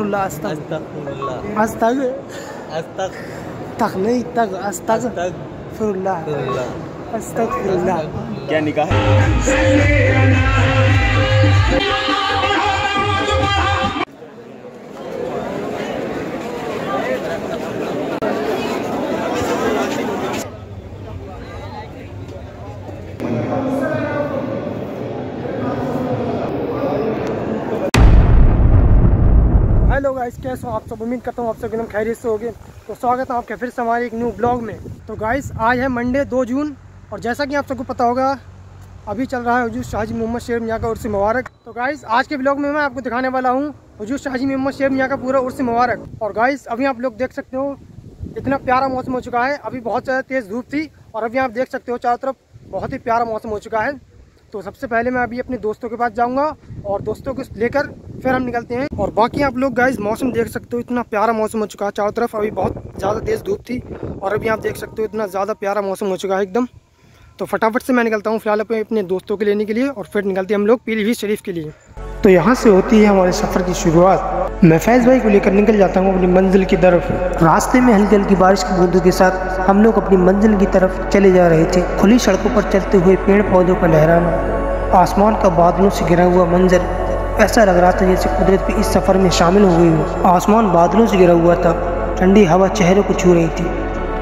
अस्तगफिरुल्लाह अस्तगफिरुल्लाह तक नहीं तक अस्तगफिरुल्लाह अस्तगफिरुल्लाह। क्या निकाह हेलो गाइस, कैसे हो आप सब? उम्मीद करता हूँ आप सब एकदम खैरियत से होगे। तो स्वागत है आपके फिर से हमारे एक न्यू ब्लॉग में। तो गाइस आज है मंडे 2 जून और जैसा कि आप सबको पता होगा अभी चल रहा है हुजूर शाहजी मोहम्मद शेर मियाँ का उर्स मुबारक। तो गाइस आज के ब्लॉग में मैं आपको दिखाने वाला हूँ हुजूर शाहजी मोहम्मद शेर मियाँ का पूरा उर्स मुबारक। और गाइस अभी आप लोग देख सकते हो इतना प्यारा मौसम हो चुका है। अभी बहुत ज़्यादा तेज़ धूप थी और अभी आप देख सकते हो चारों तरफ बहुत ही प्यारा मौसम हो चुका है। तो सबसे पहले मैं अभी अपने दोस्तों के पास जाऊंगा और दोस्तों को लेकर फिर हम निकलते हैं। और बाकी आप लोग गाइस मौसम देख सकते हो, इतना प्यारा मौसम हो चुका है चारों तरफ। अभी बहुत ज़्यादा तेज़ धूप थी और अभी आप देख सकते हो इतना ज़्यादा प्यारा मौसम हो चुका है एकदम। तो फटाफट से मैं निकलता हूँ फिलहाल अपने दोस्तों के लेने के लिए और फिर निकलते हैं हम लोग पीलीभीत शरीफ के लिए। तो यहाँ से होती है हमारे सफ़र की शुरुआत। मैं फैज़ भाई को लेकर निकल जाता हूँ अपनी मंजिल की तरफ। रास्ते में हल्की हल्की बारिश की बूंदों के साथ हम लोग अपनी मंजिल की तरफ चले जा रहे थे। खुली सड़कों पर चलते हुए पेड़ पौधों का लहराना, आसमान का बादलों से घिरा हुआ मंजर, ऐसा लग रहा था जैसे कुदरत भी इस सफ़र में शामिल हो गई हो। आसमान बादलों से घिरा हुआ था, ठंडी हवा चेहरे को छू रही थी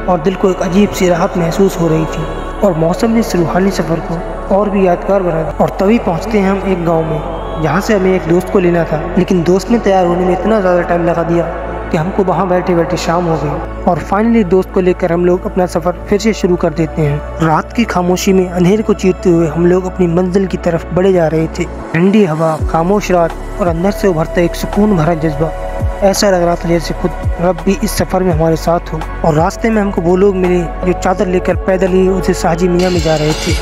और दिल को एक अजीब सी राहत महसूस हो रही थी। और मौसम ने इस रूहानी सफ़र को और भी यादगार बना दिया। और तभी पहुँचते हैं हम एक गाँव में जहाँ से हमें एक दोस्त को लेना था, लेकिन दोस्त ने तैयार होने में इतना ज़्यादा टाइम लगा दिया कि हमको वहाँ बैठे बैठे शाम हो गई। और फाइनली दोस्त को लेकर हम लोग अपना सफ़र फिर से शुरू कर देते हैं। रात की खामोशी में अंधेरे को चीरते हुए हम लोग अपनी मंजिल की तरफ बढ़े जा रहे थे। ठंडी हवा, खामोश रात और अंदर से उभरता एक सुकून भरा जज्बा, ऐसा लग रहा था जैसे खुद रब भी इस सफ़र में हमारे साथ हो। और रास्ते में हमको वो लोग मिले जो चादर लेकर पैदल ही उसे शाहजी मियाँ में जा रहे थे।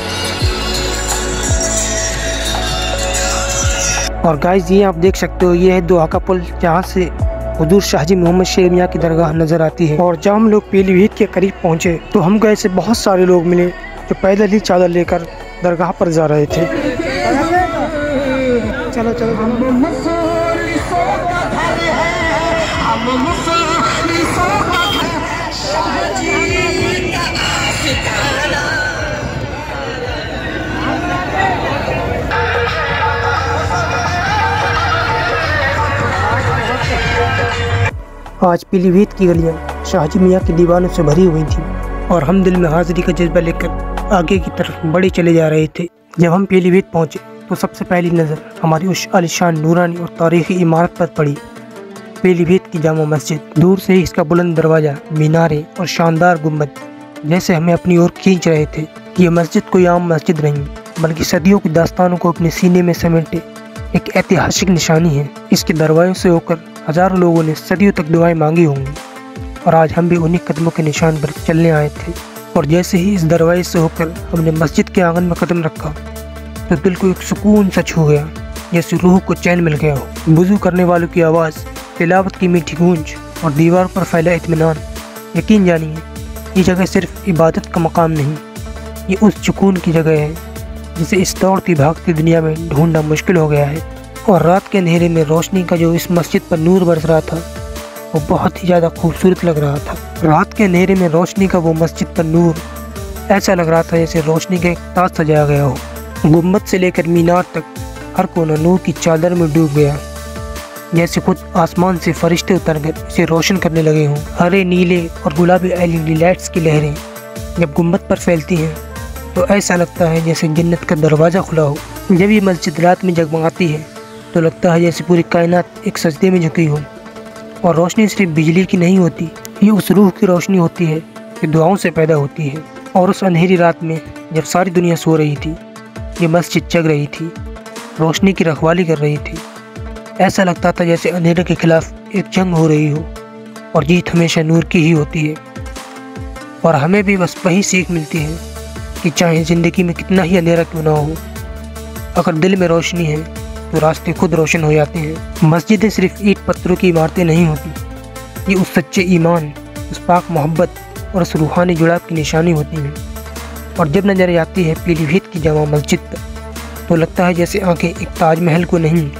और गाइस ये आप देख सकते हो, ये है दोहा का पुल जहाँ से हुजूर शाहजी मोहम्मद शेर मियाँ की दरगाह नजर आती है। और जब हम लोग पीलीभीत के करीब पहुँचे तो हमको ऐसे बहुत सारे लोग मिले जो पैदल ही चादर लेकर दरगाह पर जा रहे थे। चलो चलो आज पीलीभीत की गलियां शाहजी मियाँ के दीवानों से भरी हुई थी और हम दिल में हाजिरी का जज्बा लेकर आगे की तरफ बढ़े चले जा रहे थे। जब हम पीलीभीत पहुंचे तो सबसे पहली नज़र हमारी उस आलिशान नूरानी और तारीखी इमारत पर पड़ी, पीलीभीत की जामा मस्जिद। दूर से ही इसका बुलंद दरवाज़ा, मीनारे और शानदार गुम्बद जैसे हमें अपनी ओर खींच रहे थे। ये मस्जिद कोई आम मस्जिद नहीं बल्कि सदियों की दास्तानों को अपने सीने में समेटे एक ऐतिहासिक निशानी है। इसके दरवाज़ों से होकर हजारों लोगों ने सदियों तक दुआएं मांगी होंगी और आज हम भी उन्हीं कदमों के निशान पर चलने आए थे। और जैसे ही इस दरवाजे से होकर हमने मस्जिद के आंगन में कदम रखा तो दिल को एक सुकून सा छू गया, जैसे रूह को चैन मिल गया हो। वुज़ू करने वालों की आवाज़, तिलावत की मीठी गूंज और दीवार पर फैला इत्मीनान। यकीन जानिए ये जगह सिर्फ इबादत का मकाम नहीं, ये उस सुकून की जगह है जिसे इस दौड़ती भागती दुनिया में ढूंढना मुश्किल हो गया है। और रात के अंधेरे में रोशनी का जो इस मस्जिद पर नूर बरस रहा था वो बहुत ही ज़्यादा खूबसूरत लग रहा था। रात के अंधेरे में रोशनी का वो मस्जिद पर नूर, ऐसा लग रहा था जैसे रोशनी का एक ताज सजाया गया हो। गुम्बद से लेकर मीनार तक हर कोना नूर की चादर में डूब गया, जैसे खुद आसमान से फरिश्ते उतरकर इसे रोशन करने लगे हों। हरे, नीले और गुलाबी LED लाइट्स की लहरें जब गुम्बद पर फैलती हैं तो ऐसा लगता है जैसे जन्नत का दरवाज़ा खुला हो। जब ये मस्जिद रात में जगमगाती है तो लगता है जैसे पूरी कायनात एक सजदे में झुकी हो। और रोशनी सिर्फ बिजली की नहीं होती, ये उस रूह की रोशनी होती है जो दुआओं से पैदा होती है। और उस अंधेरी रात में जब सारी दुनिया सो रही थी, ये मस्जिद जग रही थी, रोशनी की रखवाली कर रही थी। ऐसा लगता था जैसे अंधेरे के खिलाफ एक जंग हो रही हो और जीत हमेशा नूर की ही होती है। और हमें भी बस वही सीख मिलती है कि चाहे ज़िंदगी में कितना ही अंधेरा क्यों ना हो, अगर दिल में रोशनी है तो रास्ते खुद रोशन हो जाते हैं। मस्जिदें सिर्फ ईंट पत्थरों की इमारतें नहीं होती, ये उस सच्चे ईमान, उस पाक मोहब्बत और उस रूहानी जुड़ाव की निशानी होती हैं। और जब नजर आती है पीलीभीत की जामा मस्जिद पर तो लगता है जैसे आंखें एक ताजमहल को नहीं,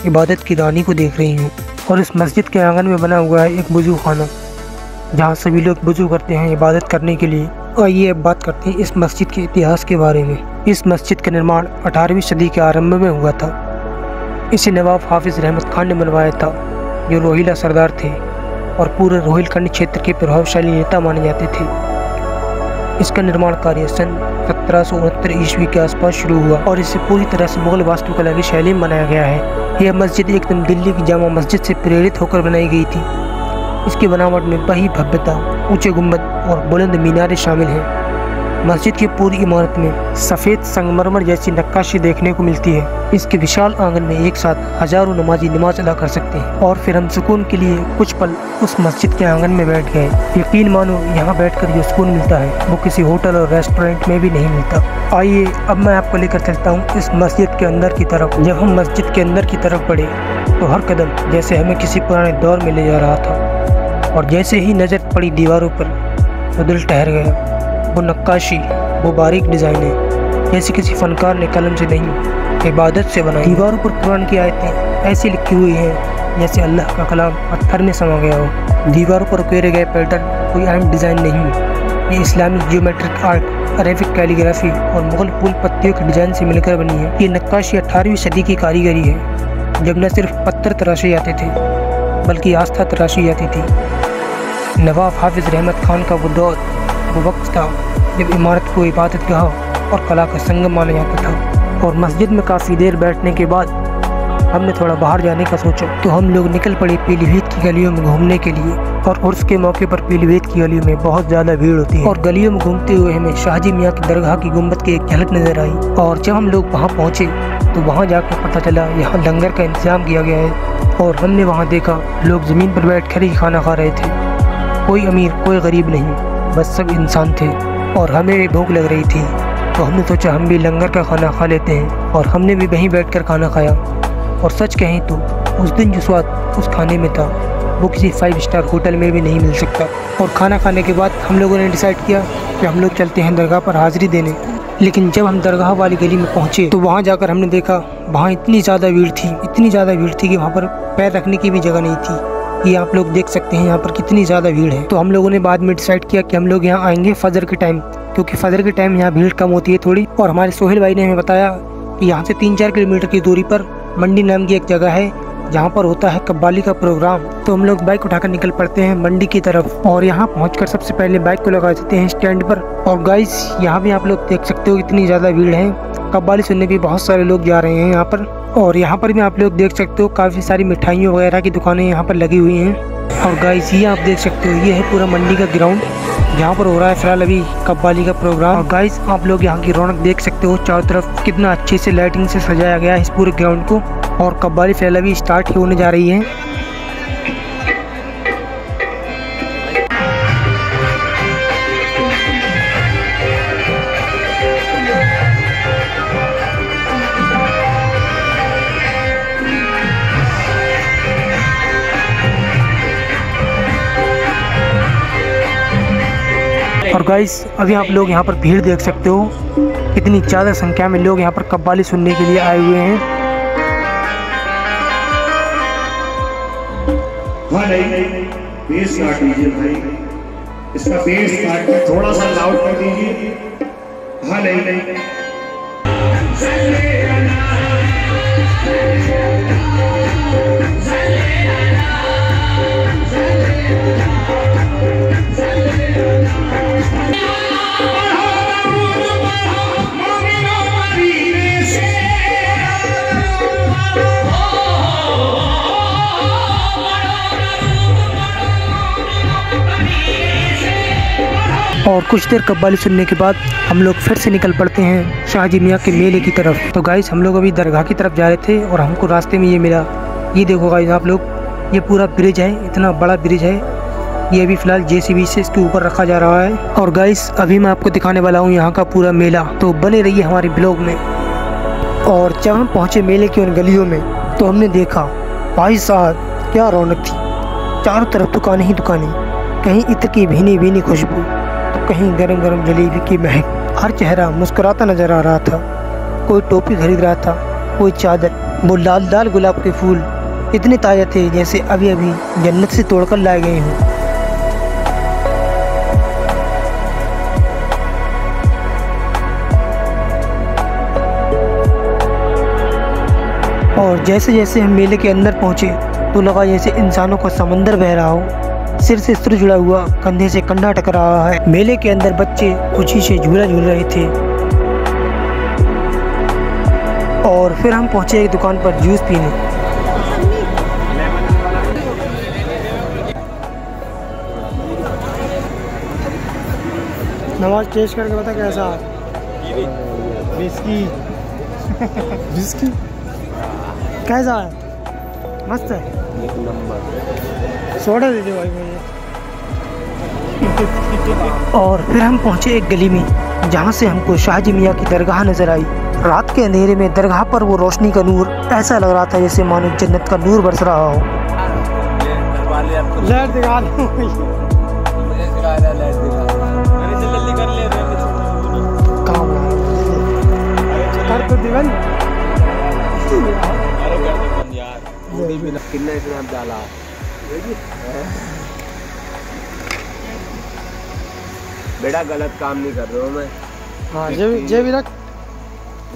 इबादत की रानी को देख रही हूँ। और इस मस्जिद के आंगन में बना हुआ है एक वुजू खाना, जहाँ सभी लोग वुजू करते हैं इबादत करने के लिए। आइए अब बात करते हैं इस मस्जिद के इतिहास के बारे में। इस मस्जिद का निर्माण 18वीं सदी के आरंभ में हुआ था। इसे नवाब हाफिज रहमत खान ने बनवाया था, जो रोहिला सरदार थे और पूरे रोहिलखंड क्षेत्र के प्रभावशाली नेता माने जाते थे। इसका निर्माण कार्य सन 1769 ईस्वी के आसपास शुरू हुआ और इसे पूरी तरह से मुगल वास्तुकला की शैली में बनाया गया है। यह मस्जिद एकदम दिल्ली की जामा मस्जिद से प्रेरित होकर बनाई गई थी। इसकी बनावट में वही भव्यता, ऊंचे गुंबद और बुलंद मीनारें शामिल हैं। मस्जिद की पूरी इमारत में सफ़ेद संगमरमर जैसी नक्काशी देखने को मिलती है। इसके विशाल आंगन में एक साथ हजारों नमाजी नमाज अदा कर सकते हैं। और फिर हम सुकून के लिए कुछ पल उस मस्जिद के आंगन में बैठ गए। यकीन मानो यहाँ बैठकर जो सुकून मिलता है वो किसी होटल और रेस्टोरेंट में भी नहीं मिलता। आइए अब मैं आपको लेकर चलता हूँ इस मस्जिद के अंदर की तरफ। जब हम मस्जिद के अंदर की तरफ बढ़े तो हर कदम जैसे हमें किसी पुराने दौर में ले जा रहा था। और जैसे ही नज़र पड़ी दीवारों पर तो दिल ठहर गया। वो नक्काशी, वो बारीक डिज़ाइन है जैसे किसी फनकार ने कलम से नहीं, इबादत से बनाई। दीवारों पर कुरान की आयतें ऐसी लिखी हुई हैं जैसे अल्लाह का कलाम पत्थर में समा गया हो। दीवारों पर उकेरे गए पैटर्न कोई आम डिज़ाइन नहीं, ये Islamic geometric art, Arabic calligraphy और मुगल फूल पत्तियों के डिज़ाइन से मिलकर बनी है। ये नक्काशी 18वीं सदी की कारीगरी है, जब न सिर्फ पत्थर तराशे जाते थे बल्कि आस्था तराशी जाती थी। नवाब हाफिज रहमत खान का वो दौर, वो वक्त था जब इमारत को इबादत गाह और कला का संगम माना जाता था। और मस्जिद में काफ़ी देर बैठने के बाद हमने थोड़ा बाहर जाने का सोचा, तो हम लोग निकल पड़े पीलीभीत की गलियों में घूमने के लिए। और उर्स के मौके पर पीलीभीत की गलियों में बहुत ज़्यादा भीड़ होती है। और गलियों में घूमते हुए हमें शाहजी मियाँ की दरगाह की गुंबद की एक झलक नज़र आई। और जब हम लोग वहाँ पहुँचे तो वहाँ जाकर पता चला यहाँ लंगर का इंतज़ाम किया गया है। और हमने वहाँ देखा लोग ज़मीन पर बैठ कर ही खाना खा रहे थे। कोई अमीर कोई गरीब नहीं, बस सब इंसान थे। और हमें भी भूख लग रही थी, तो हमने सोचा हम भी लंगर का खाना खा लेते हैं। और हमने भी वहीं बैठकर खाना खाया। और सच कहें तो उस दिन जो स्वाद उस खाने में था वो किसी 5 स्टार होटल में भी नहीं मिल सकता। और खाना खाने के बाद हम लोगों ने डिसाइड किया कि हम लोग चलते हैं दरगाह पर हाज़िरी देने। लेकिन जब हम दरगाह वाली गली में पहुँचे तो वहाँ जाकर हमने देखा वहाँ इतनी ज़्यादा भीड़ थी कि वहाँ पर पैर रखने की भी जगह नहीं थी। ये आप लोग देख सकते हैं यहाँ पर कितनी ज़्यादा भीड़ है। तो हम लोगों ने बाद में डिसाइड किया कि हम लोग यहाँ आएंगे फजर के टाइम, क्योंकि फजर के टाइम यहाँ भीड़ कम होती है थोड़ी। और हमारे सोहेल भाई ने हमें बताया कि यहाँ से 3-4 किलोमीटर की दूरी पर मंडी नाम की एक जगह है जहाँ पर होता है कव्वाली का प्रोग्राम। तो हम लोग बाइक उठाकर निकल पड़ते हैं मंडी की तरफ। और यहाँ पहुँचकर सबसे पहले बाइक को लगा देते हैं स्टैंड पर। और गाइस यहाँ भी आप लोग देख सकते हो इतनी ज़्यादा भीड़ है। कव्वाली सुनने भी बहुत सारे लोग जा रहे हैं यहाँ पर। और यहाँ पर भी आप लोग देख सकते हो काफ़ी सारी मिठाइयों वगैरह की दुकानें यहाँ पर लगी हुई हैं। और गाइस ये आप देख सकते हो ये है पूरा मंडी का ग्राउंड जहाँ पर हो रहा है फिलहाल अभी कव्वाली का प्रोग्राम। और गाइस आप लोग यहाँ की रौनक देख सकते हो, चारों तरफ कितना अच्छे से लाइटिंग से सजाया गया है इस पूरे ग्राउंड को। और कव्वाली फिलहाल अभी स्टार्ट ही होने जा रही है। और गाइस अभी आप लोग यहाँ पर भीड़ देख सकते हो, कितनी ज़्यादा संख्या में लोग यहाँ पर कव्वाली सुनने के लिए आए हुए हैं। हाँ नहीं, बेस काट दीजिए भाई, इसका बेस काट थोड़ा सा लाउड कर दीजिए। हाँ नहीं और कुछ देर कव्वाली सुनने के बाद हम लोग फिर से निकल पड़ते हैं शाहजी मियाँ के मेले की तरफ। तो गाइस हम लोग अभी दरगाह की तरफ जा रहे थे और हमको रास्ते में ये मिला। ये देखो गाइस आप लोग, ये पूरा ब्रिज है, इतना बड़ा ब्रिज है। ये अभी फ़िलहाल JCB से इसके ऊपर रखा जा रहा है। और गाइस अभी मैं आपको दिखाने वाला हूँ यहाँ का पूरा मेला, तो बने रहिए हमारे ब्लॉग में। और जब हम पहुँचे मेले की उन गलियों में तो हमने देखा भाई साहब क्या रौनक थी। चारों तरफ दुकानें ही दुकानें, कहीं इत्र की भीनी भीनी खुशबू तो कहीं गरम गरम जलेबी की महक। हर चेहरा मुस्कुराता नजर आ रहा था। कोई टोपी खरीद रहा था, कोई चादर, वो लाल लाल गुलाब के फूल इतने ताज़ा थे जैसे अभी अभी जन्नत से तोड़कर लाए गए हों। और जैसे जैसे हम मेले के अंदर पहुँचे तो लगा जैसे इंसानों का समंदर बह रहा हो, सिर से सिर जुड़ा हुआ, कंधे से कंधा टकरा रहा है। मेले के अंदर बच्चे खुशी से झूला झूल रहे थे। और फिर हम पहुँचे एक दुकान पर जूस पीने। नवाज टेस्ट करके बता कैसा है। विस्की विस्की कैसा है? मस्त है, एक नंबर। सोडा दे दे भाई मुझे। और फिर हम पहुंचे एक गली में जहां से हमको शाहजी मियाँ की दरगाह नजर आई। रात के अंधेरे में दरगाह पर वो रोशनी का नूर ऐसा लग रहा था जैसे मानो जन्नत का नूर बरस रहा हो। लाइट दिखा कर तो दीवान कितना इतना डाला बेटा, गलत काम नहीं कर रहा हूँ मैं। हाँ जे भी रख,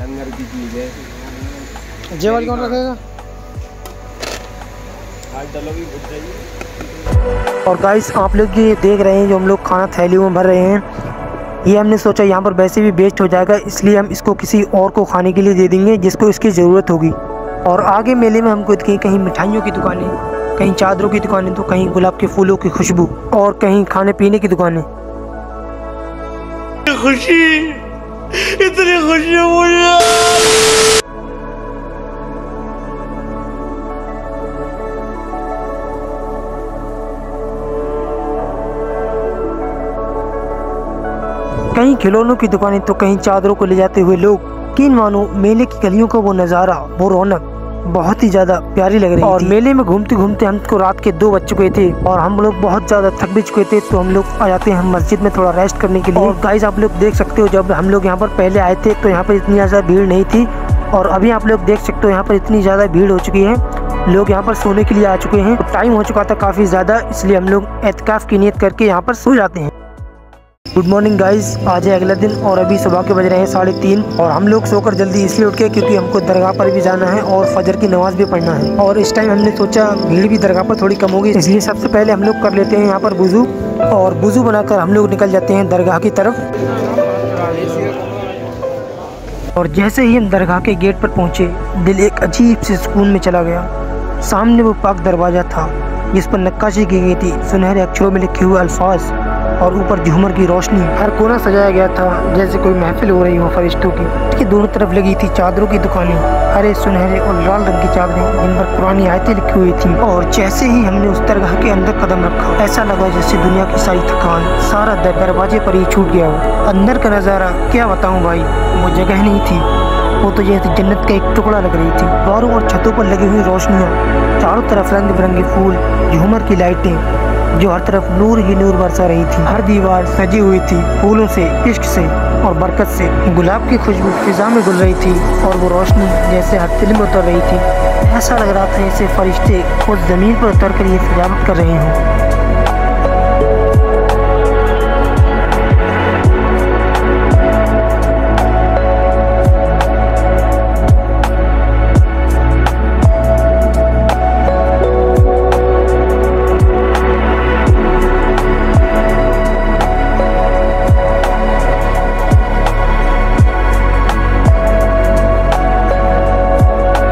लंगर की चीज है। जेवर कौन रखेगा? और गाइस आप लोग ये देख रहे हैं जो हम लोग खाना थैलियों में भर रहे हैं, ये हमने सोचा यहाँ पर वैसे भी वेस्ट हो जाएगा, इसलिए हम इसको किसी और को खाने के लिए दे देंगे जिसको इसकी ज़रूरत होगी। और आगे मेले में हमको कहीं मिठाइयों की दुकानें, कहीं चादरों की दुकानें, तो कहीं गुलाब के फूलों की खुशबू, और कहीं खाने पीने की दुकानें। खुशी, इतनी खुशी मुझे। कहीं खिलौनों की दुकानें तो कहीं चादरों को ले जाते हुए लोग। यकीन मानो मेले की गलियों का वो नज़ारा, वो रौनक बहुत ही ज़्यादा प्यारी लग रही थी। और मेले में घूमते घूमते हमको रात के 2 बज चुके थे और हम लोग बहुत ज़्यादा थक भी चुके थे, तो हम लोग आ जाते हैं मस्जिद में थोड़ा रेस्ट करने के लिए। और गाइस आप लोग देख सकते हो जब हम लोग यहाँ पर पहले आए थे तो यहाँ पर इतनी ज़्यादा भीड़ नहीं थी, और अभी आप लोग देख सकते हो यहाँ पर इतनी ज़्यादा भीड़ हो चुकी है। लोग यहाँ पर सोने के लिए आ चुके हैं। टाइम हो चुका था काफ़ी ज़्यादा, इसलिए हम लोग एतकाफ़ की नियत करके यहाँ पर सो जाते हैं। गुड मॉर्निंग गाइस, आज है अगला दिन और अभी सुबह के बज रहे हैं 3:30 और हम लोग सोकर जल्दी इसलिए उठ गए क्योंकि हमको दरगाह पर भी जाना है और फजर की नमाज़ भी पढ़ना है। और इस टाइम हमने सोचा भीड़ भी दरगाह पर थोड़ी कम होगी, इसलिए सबसे पहले हम लोग कर लेते हैं यहाँ पर वुज़ू, और वुज़ू बनाकर हम लोग निकल जाते हैं दरगाह की तरफ। और जैसे ही हम दरगाह के गेट पर पहुँचे, दिल एक अजीब से सुकून में चला गया। सामने वो पाक दरवाज़ा था जिस पर नक्काशी की गई थी, सुनहरे अक्षरों में लिखे हुए अल्फाज, और ऊपर झूमर की रोशनी। हर कोना सजाया गया था जैसे कोई महफिल हो रही हो फरिश्तों की। इसकी दोनों तरफ लगी थी चादरों की दुकानें, हरे, सुनहरे और लाल रंग की चादरें जिन पर पुरानी आयतें लिखी हुई थी। और जैसे ही हमने उस दरगाह के अंदर कदम रखा, ऐसा लगा जैसे दुनिया की सारी थकान, सारा दरवाजे पर ही छूट गया हो। अंदर का नज़ारा क्या बताऊँ भाई, वो जगह नहीं थी, वो तो जैसे जन्नत का एक टुकड़ा लग रही थी। द्वारों और छतों पर लगी हुई रोशनियाँ, चारों तरफ रंग बिरंगे फूल, झूमर की लाइटें जो हर तरफ नूर ही नूर बरसा रही थी। हर दीवार सजी हुई थी फूलों से, इश्क से और बरकत से। गुलाब की खुशबू फिजा में घुल रही थी और वो रोशनी जैसे हर दिल में उतर रही थी। ऐसा लग रहा था जैसे फरिश्ते खुद ज़मीन पर उतर कर ये सजावट कर रहे हों।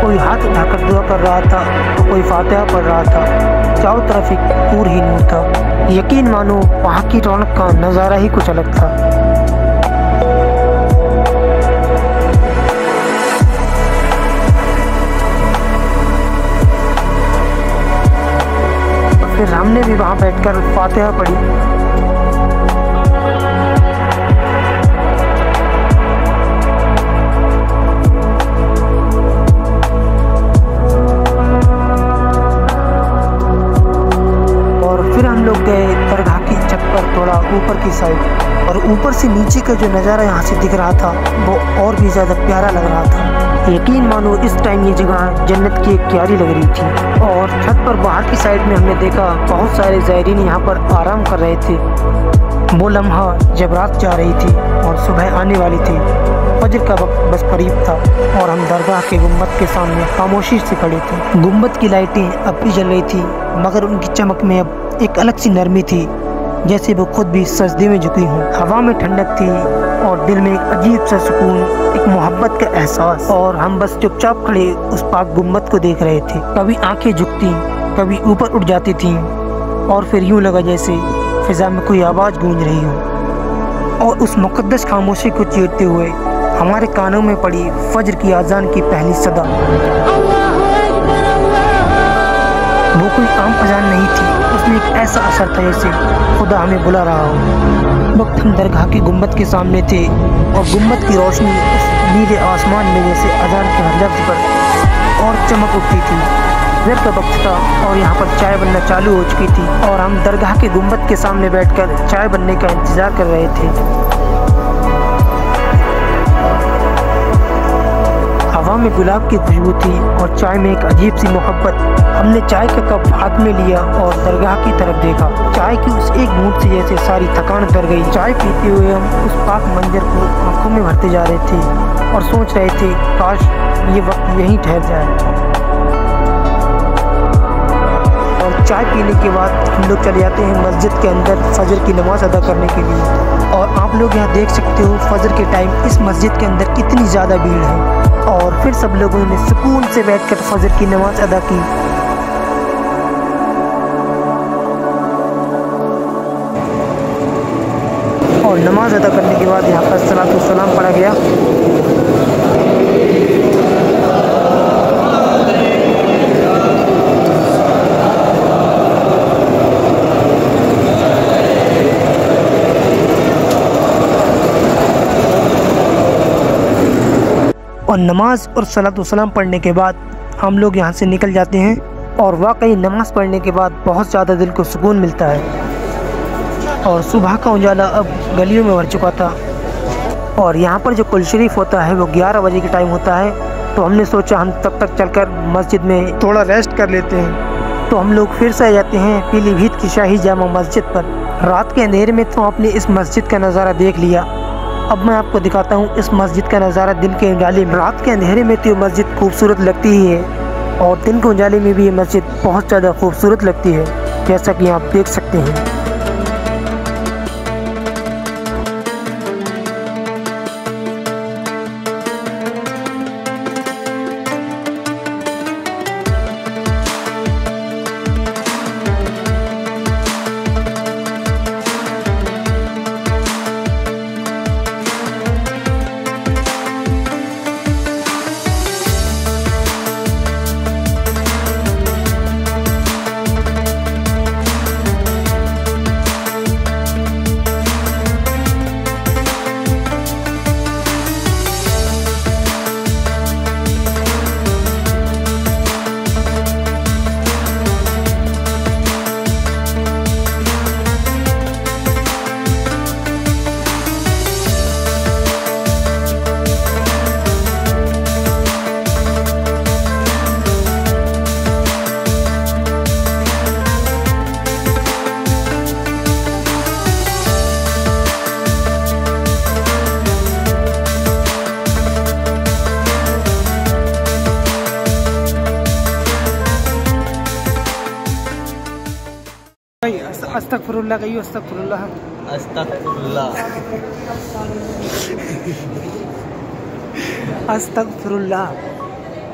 कोई हाथ उठाकर दुआ कर रहा था तो कोई फातिहा पढ़ रहा था। चारों तरफ एक नूर ही नूर था। यकीन मानो वहाँ की रौनक का नज़ारा ही कुछ अलग था। फिर हमने भी वहाँ बैठकर फातिहा पढ़ी। फिर हम लोग गए दरगाह की छत पर थोड़ा ऊपर की साइड, और ऊपर से नीचे का जो नज़ारा यहाँ से दिख रहा था वो और भी ज़्यादा प्यारा लग रहा था। यकीन मानो इस टाइम ये जगह जन्नत की एक क्यारी लग रही थी। और छत पर बाहर की साइड में हमने देखा बहुत सारे ज़ायरीन यहाँ पर आराम कर रहे थे। वो लम्हा जब रात जा रही थी और सुबह आने वाली थी, फजर का वक्त बस करीब था और हम दरगाह के गुम्बद के सामने खामोशी से खड़े थे। गुम्बद की लाइटें अब भी जल रही थी, मगर उनकी चमक में अब एक अलग सी नरमी थी, जैसे वो खुद भी सजदे में झुकी हूँ। हवा में ठंडक थी और दिल में एक अजीब सा सुकून, एक मोहब्बत का एहसास। और हम बस चुपचाप खड़े उस पाक गुम्बद को देख रहे थे। कभी आंखें झुकती, कभी ऊपर उठ जाती थीं और फिर यूं लगा जैसे फिजा में कोई आवाज़ गूंज रही हो। और उस मुक़द्दस खामोशी को चीरते हुए हमारे कानों में पड़ी फजर की आज़ान की पहली सदा। वो कोई आम अजान नहीं थी, उसमें एक ऐसा असर था जैसे खुदा हमें बुला रहा हो। वक्त हम दरगाह के गुम्बद के सामने थे और गुम्बद की रोशनी उस नीले आसमान में जैसे अजान के हर लफ्ज़ पर और चमक उठती थी। ज़र का वक्त था और यहाँ पर चाय बनना चालू हो चुकी थी और हम दरगाह के गुम्बद के सामने बैठकर चाय बनने का इंतज़ार कर रहे थे। हवा में गुलाब की खुशबू थी और चाय में एक अजीब सी मोहब्बत। हमने चाय का कप हाथ में लिया और दरगाह की तरफ देखा। चाय की उस एक घूंट से जैसे सारी थकान उतर गई। चाय पीते हुए हम उस पाक मंजर को आंखों में भरते जा रहे थे और सोच रहे थे काश ये वक्त यहीं ठहर जाए। और चाय पीने के बाद हम लोग चले जाते हैं मस्जिद के अंदर फजर की नमाज़ अदा करने के लिए। और आप लोग यहाँ देख सकते हो फजर के टाइम इस मस्जिद के अंदर कितनी ज़्यादा भीड़ है। और फिर सब लोगों ने सुकून से बैठकर फजर की नमाज़ अदा की। और नमाज अदा करने के बाद यहाँ पर सलातो सलाम पढ़ा गया। और नमाज और सलातो सलाम पढ़ने के बाद हम लोग यहाँ से निकल जाते हैं। और वाकई नमाज़ पढ़ने के बाद बहुत ज़्यादा दिल को सुकून मिलता है। और सुबह का उजाला अब गलियों में भर चुका था और यहाँ पर जो कुल शरीफ होता है वो 11 बजे के टाइम होता है। तो हमने सोचा हम तब तक चलकर मस्जिद में थोड़ा रेस्ट कर लेते हैं। तो हम लोग फिर से आ जाते हैं पीलीभीत की शाही जामा मस्जिद पर। रात के अंधेरे में तो आपने इस मस्जिद का नज़ारा देख लिया, अब मैं आपको दिखाता हूँ इस मस्जिद का नज़ारा दिन के उजाले में। रात के अंधेरे में तो ये मस्जिद खूबसूरत लगती ही है और दिन के उजाले में भी ये मस्जिद बहुत ज़्यादा खूबसूरत लगती है, जैसा कि आप देख सकते हैं। अस्तगफिरुल्लाह कहियो, अस्तगफिरुल्लाह अस्तगफिरुल्लाह अस्तगफिरुल्लाह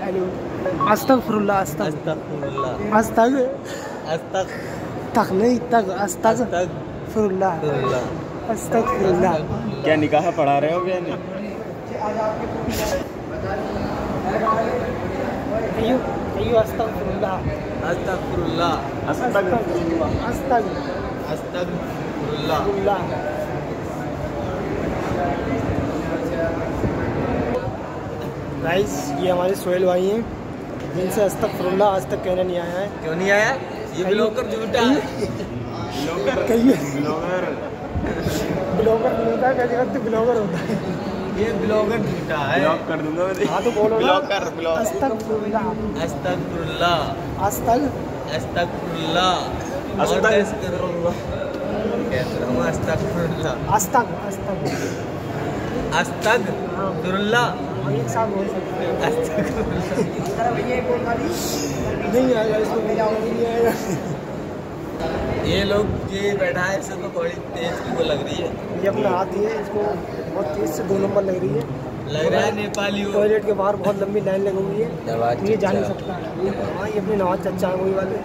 हेलो अस्तगफिरुल्लाह अस्तगफिरुल्लाह अस्तग अस्तग तक नहीं तक अस्तगफिरुल्लाह अस्तगफिरुल्लाह। क्या निकाह पढ़ा रहे हो क्या नहीं? कहियो कहियो अस्तगफिरुल्लाह अस्तगफिरुल्लाह अस्तगफिरुल्लाह। गाइस ये हमारे सोहेल भाई हैं जिनसे अस्तगफिरुल्लाह आज तक कहना नहीं आया है। क्यों नहीं आया? ये ब्लॉगर झूठा है। ब्लॉगर नहीं होता, कहते वक्त ब्लॉगर होता है। ये ब्लॉगर झूठा है। ब्लॉक कर दूंगा मैं। हाँ तो बोलो ना। ब्लॉक। अस्तगफिरुल्लाह। अस्तगफिरुल्लाह। अस्तगफिरुल्लाह। अस्तगफिरुल्लाह। अस्तगफिरुल्लाह। एक साथ बोल सकते हैं। अस्तगफिरुल्लाह। नहीं आएगा इसको, नहीं आएगा। ये लोग ये बैठा है, इससे तो बड़ी तेज को लग रही है। ये अपना हाथ ही है, इसको बहुत तेज से 2 नंबर लग रही है। लग रहा है नेपाली हो। टॉयलेट के बाहर बहुत लंबी लाइन लगी हुई है, नवाज ये जा नहीं चचा। सकता। हाँ ये अपने नवाज चचा है वही वाले।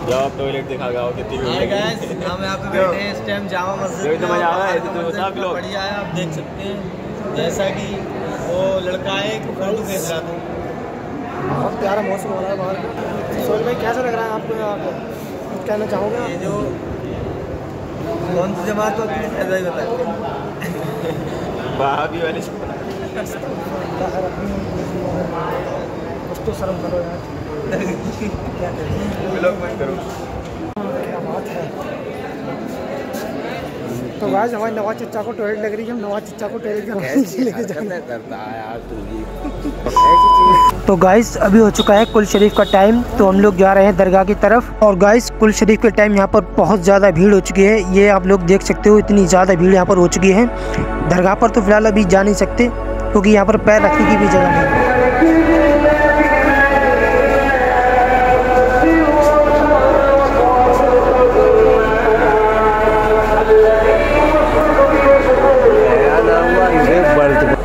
जब टॉयलेट दिखा गाओ कितनी हम यहाँ पे बैठे हैं इस टाइम जामा मस्जिद में। मजा आ रहा है, तो बता ब्लॉग बढ़िया है। आप देख सकते हैं जैसा कि वो लड़का है फोटो खींच रहा था। बहुत प्यारा मौसम हो रहा है बाहर। सोहेल भाई कैसा लग रहा है आपको यहाँ पे, कुछ कहना चाहोगे? ये जो कौन सी जमात होती है ऐसा ही बताते हैं। वाली कुछ तो शर्म करो यार। क्या ब्लॉग मत करो। क्या बात है। तो गाइस हमारे नवाज चचा को टॉयलेट लग रही है, हम नवाज चचा को टॉयलेट लेके जाना करता है यार तू भी। तो गाइस अभी हो चुका है कुल शरीफ का टाइम, तो हम लोग जा रहे हैं दरगाह की तरफ। और गाइस कुल शरीफ के टाइम यहाँ पर बहुत ज़्यादा भीड़ हो चुकी है, ये आप लोग देख सकते हो। इतनी ज़्यादा भीड़ यहाँ पर हो चुकी है। दरगाह पर तो फिलहाल अभी जा नहीं सकते क्योंकि यहाँ पर पैर रखने की भी जगह नहीं है।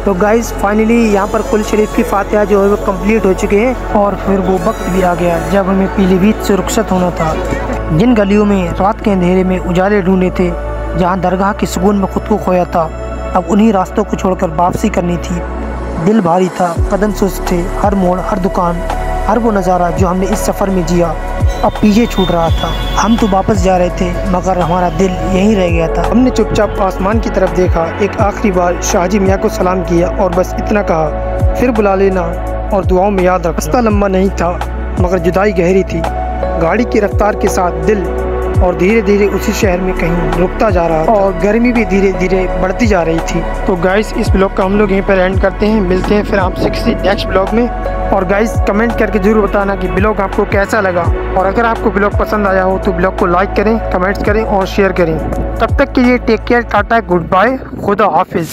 तो गाइस फाइनली यहाँ पर कुल शरीफ की फातिहा जो है वो कंप्लीट हो चुकी है। और फिर वो वक्त भी आ गया जब हमें पीलीभीत से रुखसत होना था। जिन गलियों में रात के अंधेरे में उजाले ढूंढे थे, जहाँ दरगाह के सुकून में खुद को खोया था, अब उन्हीं रास्तों को छोड़कर वापसी करनी थी। दिल भारी था, कदम सुस्त थे, हर मोड़, हर दुकान, हर वो नज़ारा जो हमने इस सफ़र में जिया अब पीछे छूट रहा था। हम तो वापस जा रहे थे मगर हमारा दिल यहीं रह गया था। हमने चुपचाप आसमान की तरफ देखा, एक आखिरी बार शाहजी मियाँ को सलाम किया और बस इतना कहा, फिर बुला लेना और दुआओं में याद रख। रास्ता लंबा नहीं था मगर जुदाई गहरी थी। गाड़ी की रफ्तार के साथ दिल और धीरे धीरे उसी शहर में कहीं रुकता जा रहा था और गर्मी भी धीरे धीरे बढ़ती जा रही थी। तो गाइस इस ब्लॉग का हम लोग यहीं पर एंड करते हैं। मिलते हैं फिर आपसे किसी नेक्स्ट ब्लॉग में। और गाइस कमेंट करके जरूर बताना कि ब्लॉग आपको कैसा लगा। और अगर आपको ब्लॉग पसंद आया हो तो ब्लॉग को लाइक करें, कमेंट्स करें और शेयर करें। तब तक के लिए take care, tata, good bye, खुदा हाफिज़।